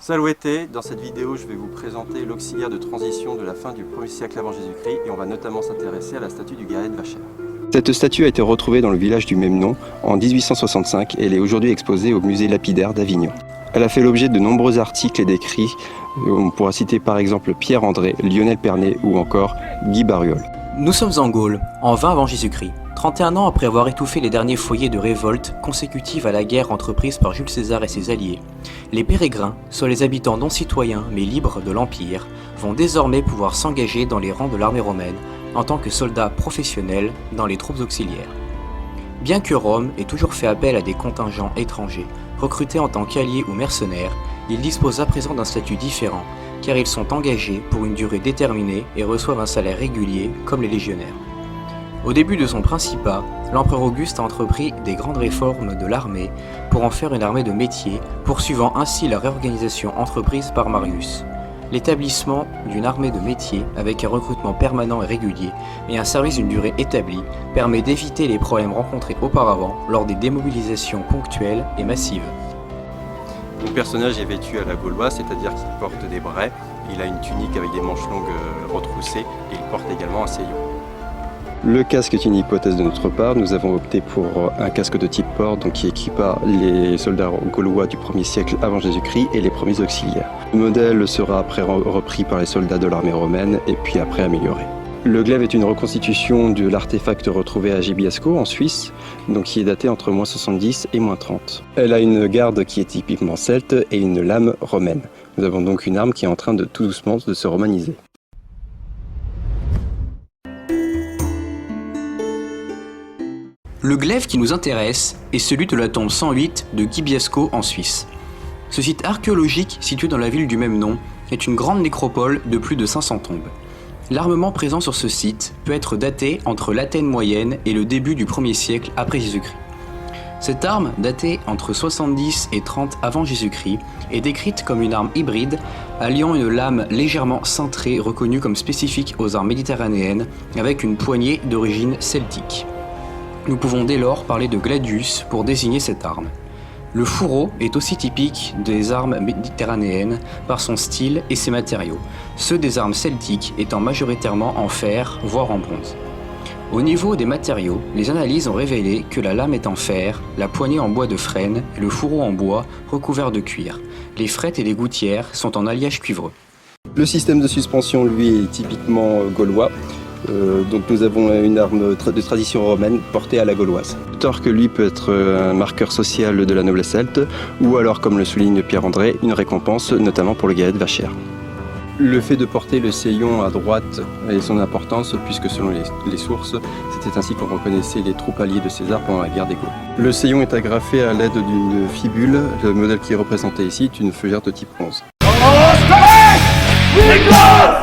Saluete, dans cette vidéo je vais vous présenter l'auxiliaire de transition de la fin du 1er siècle avant Jésus-Christ et on va notamment s'intéresser à la statue du Gaèd Vacher. Cette statue a été retrouvée dans le village du même nom en 1865 et elle est aujourd'hui exposée au musée lapidaire d'Avignon. Elle a fait l'objet de nombreux articles et d'écrits, on pourra citer par exemple Pierre André, Lionel Pernet ou encore Guy Bariol. Nous sommes en Gaule, en 20 avant Jésus-Christ, 31 ans après avoir étouffé les derniers foyers de révolte consécutive à la guerre entreprise par Jules César et ses alliés. Les pérégrins, soit les habitants non citoyens mais libres de l'Empire, vont désormais pouvoir s'engager dans les rangs de l'armée romaine en tant que soldats professionnels dans les troupes auxiliaires. Bien que Rome ait toujours fait appel à des contingents étrangers, recrutés en tant qu'alliés ou mercenaires, ils disposent à présent d'un statut différent, car ils sont engagés pour une durée déterminée et reçoivent un salaire régulier comme les légionnaires. Au début de son principat, l'empereur Auguste a entrepris des grandes réformes de l'armée pour en faire une armée de métier, poursuivant ainsi la réorganisation entreprise par Marius. L'établissement d'une armée de métier avec un recrutement permanent et régulier et un service d'une durée établie permet d'éviter les problèmes rencontrés auparavant lors des démobilisations ponctuelles et massives. Le personnage est vêtu à la gauloise, c'est-à-dire qu'il porte des braies, il a une tunique avec des manches longues retroussées et il porte également un sayon. Le casque est une hypothèse de notre part, nous avons opté pour un casque de type port donc qui équipa les soldats gaulois du 1er siècle avant Jésus-Christ et les premiers auxiliaires. Le modèle sera après repris par les soldats de l'armée romaine et puis après amélioré. Le glaive est une reconstitution de l'artefact retrouvé à Gibiasco en Suisse, donc qui est daté entre -70 et -30. Elle a une garde qui est typiquement celte et une lame romaine. Nous avons donc une arme qui est en train de tout doucement de se romaniser. Le glaive qui nous intéresse est celui de la tombe 108 de Gibiasco en Suisse. Ce site archéologique, situé dans la ville du même nom, est une grande nécropole de plus de 500 tombes. L'armement présent sur ce site peut être daté entre l'Athènes moyenne et le début du 1er siècle après Jésus-Christ. Cette arme, datée entre 70 et 30 avant Jésus-Christ, est décrite comme une arme hybride, alliant une lame légèrement cintrée reconnue comme spécifique aux armes méditerranéennes, avec une poignée d'origine celtique. Nous pouvons dès lors parler de gladius pour désigner cette arme. Le fourreau est aussi typique des armes méditerranéennes par son style et ses matériaux, ceux des armes celtiques étant majoritairement en fer, voire en bronze. Au niveau des matériaux, les analyses ont révélé que la lame est en fer, la poignée en bois de frêne et le fourreau en bois recouvert de cuir. Les frettes et les gouttières sont en alliage cuivreux. Le système de suspension, lui, est typiquement gaulois. Donc nous avons une arme de tradition romaine portée à la gauloise. Le torque, lui, peut être un marqueur social de la noblesse celte, ou alors, comme le souligne Pierre André, une récompense, notamment pour le Gaèd Vacher. Le fait de porter le sayon à droite a son importance, puisque selon les sources, c'était ainsi qu'on reconnaissait les troupes alliées de César pendant la guerre des Gaules. Le sayon est agrafé à l'aide d'une fibule. Le modèle qui est représenté ici est une feuillère de type 11. Niklas!